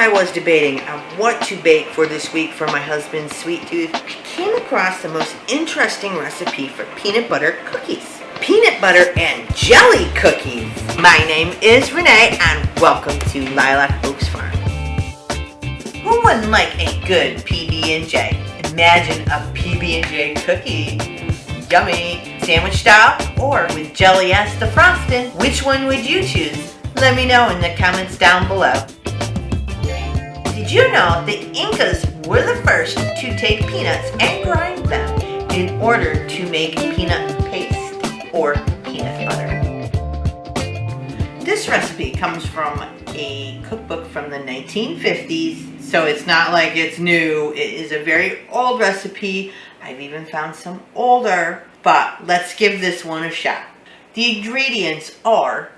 I was debating on what to bake for this week for my husband's sweet tooth, I came across the most interesting recipe for peanut butter cookies. Peanut butter and jelly cookies. My name is Renee and welcome to Lilac Oaks Farm. Who wouldn't like a good pb&j? Imagine a pb&j cookie. Yummy. Sandwich style or with jelly as the frosting. Which one would you choose? Let me know in the comments down below. Did you know the Incas were the first to take peanuts and grind them in order to make peanut paste or peanut butter? This recipe comes from a cookbook from the 1950s, so it's not like it's new. It is a very old recipe. I've even found some older, but let's give this one a shot. The ingredients are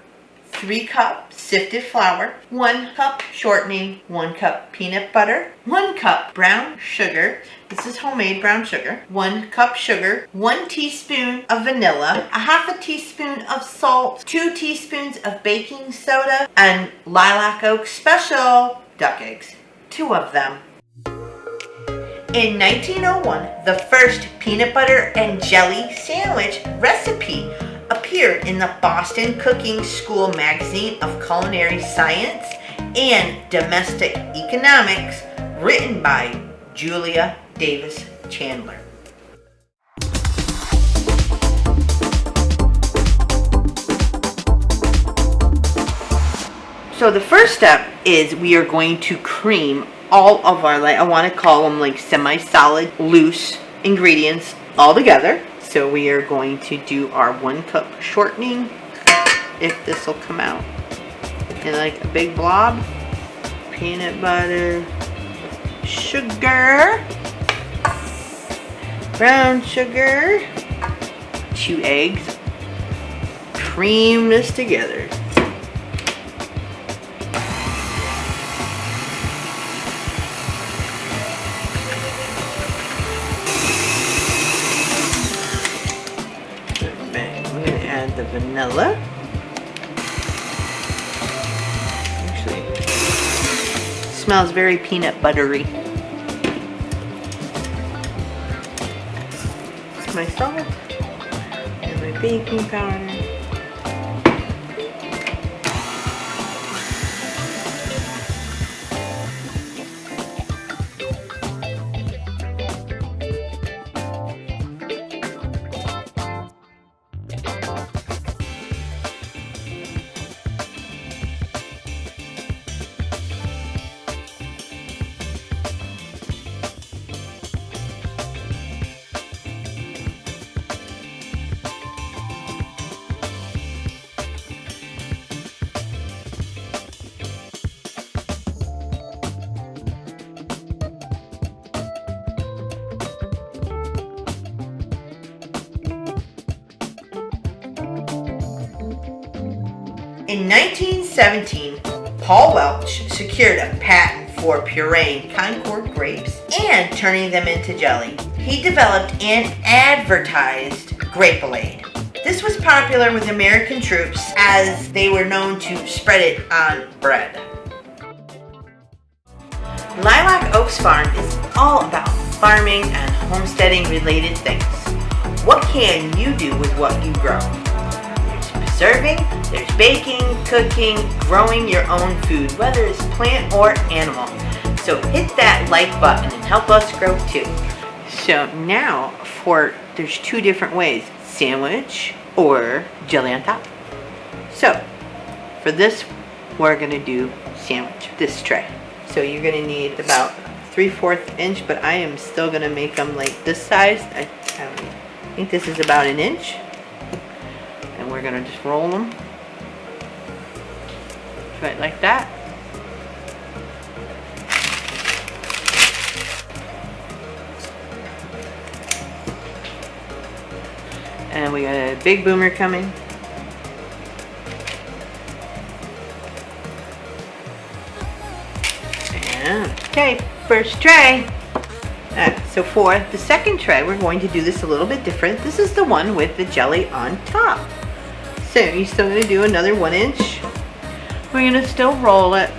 3 cups sifted flour, 1 cup shortening, 1 cup peanut butter, 1 cup brown sugar, this is homemade brown sugar, 1 cup sugar, 1 teaspoon of vanilla, a half a teaspoon of salt, 2 teaspoons of baking soda, and Lilac Oaks Special duck eggs, 2 of them. In 1901, the first peanut butter and jelly sandwich recipe appeared in the Boston Cooking School magazine of culinary science and domestic economics, written by Julia Davis Chandler. So the first step is we are going to cream all of our, I want to call them like semi-solid, loose ingredients all together. So we are going to do our 1 cup shortening, if this will come out in like a big blob, peanut butter, sugar, brown sugar, 2 eggs, cream this together. Add the vanilla. Actually, smells very peanut buttery. My salt and my baking powder. In 1917, Paul Welch secured a patent for pureeing Concord grapes and turning them into jelly. He developed and advertised Grape-A-Lade. This was popular with American troops as they were known to spread it on bread. Lilac Oaks Farm is all about farming and homesteading related things. What can you do with what you grow? Serving, there's baking, cooking, growing your own food, whether it's plant or animal. So hit that like button and help us grow too. So now there's 2 different ways, sandwich or jelly on top. So for this, we're gonna do sandwich, this tray. So you're gonna need about 3/4 inch, but I am still gonna make them like this size. I think this is about 1 inch. And we're gonna just roll them right like that. And we got a big boomer coming. And okay, first tray. So for the second tray, we're going to do this a little bit different. This is the one with the jelly on top. So you're still going to do another 1 inch. We're going to still roll it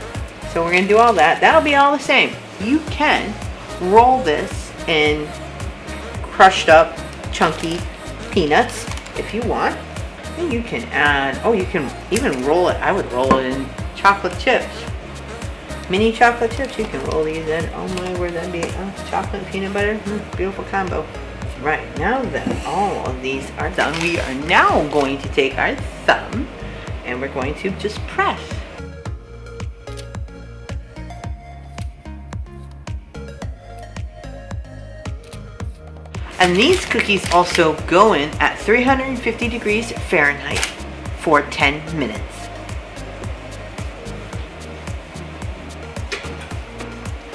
So we're gonna do all that. That'll be all the same. You can roll this in crushed up, chunky peanuts if you want. And you can add, oh, you can even roll it. I would roll it in chocolate chips. Mini chocolate chips, you can roll these in. Oh my word, that'd be chocolate and peanut butter. Beautiful combo. Right, now that all of these are done, we are now going to take our thumb and we're going to just press. And these cookies also go in at 350 degrees Fahrenheit for 10 minutes.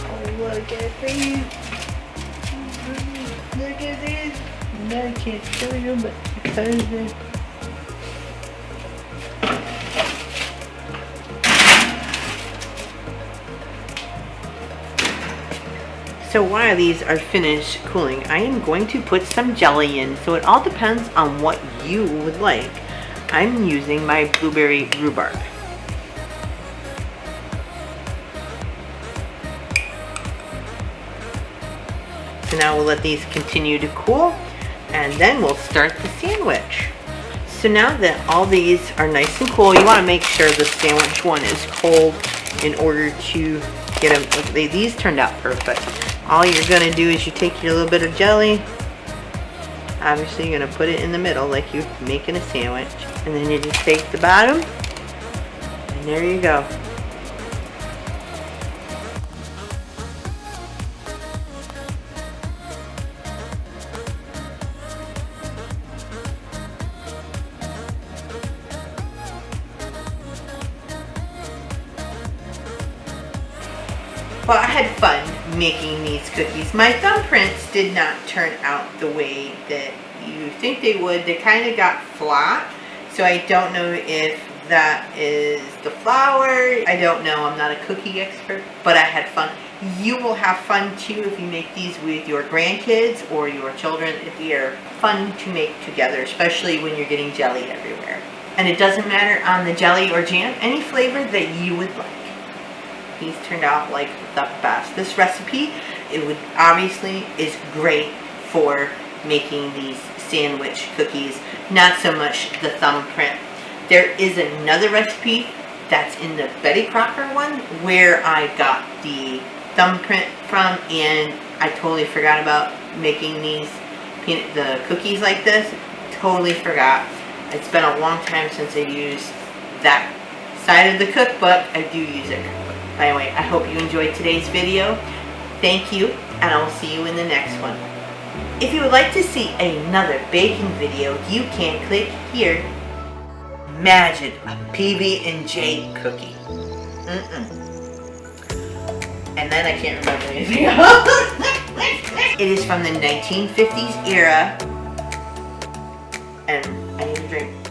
Oh, look at these. Look at these. I can't show you, but because they... So while these are finished cooling, I am going to put some jelly in. So it all depends on what you would like. I'm using my blueberry rhubarb. So now we'll let these continue to cool and then we'll start the sandwich. So now that all these are nice and cool, you want to make sure the sandwich one is cold in order to get them. These turned out perfect. All you're going to do is you take your little bit of jelly. Obviously you're going to put it in the middle like you're making a sandwich. And then you just take the bottom and there you go. Well, I had fun making these cookies. My thumbprints did not turn out the way that you think they would. They kind of got flat, so I don't know if that is the flour. I don't know. I'm not a cookie expert, but I had fun. You will have fun too if you make these with your grandkids or your children. They're fun to make together, especially when you're getting jelly everywhere. And it doesn't matter on the jelly or jam, any flavor that you would like. These turned out like the best. This recipe, it would obviously is great for making these sandwich cookies, not so much the thumbprint. There is another recipe that's in the Betty Crocker one where I got the thumbprint from, and I totally forgot about making these the cookies like this. Totally forgot. It's been a long time since I used that side of the cookbook. I do use it. Anyway, I hope you enjoyed today's video. Thank you, and I will see you in the next one. If you would like to see another baking video, you can click here. Imagine a PB&J cookie. And then I can't remember anything else. It is from the 1950s era, and I need a drink.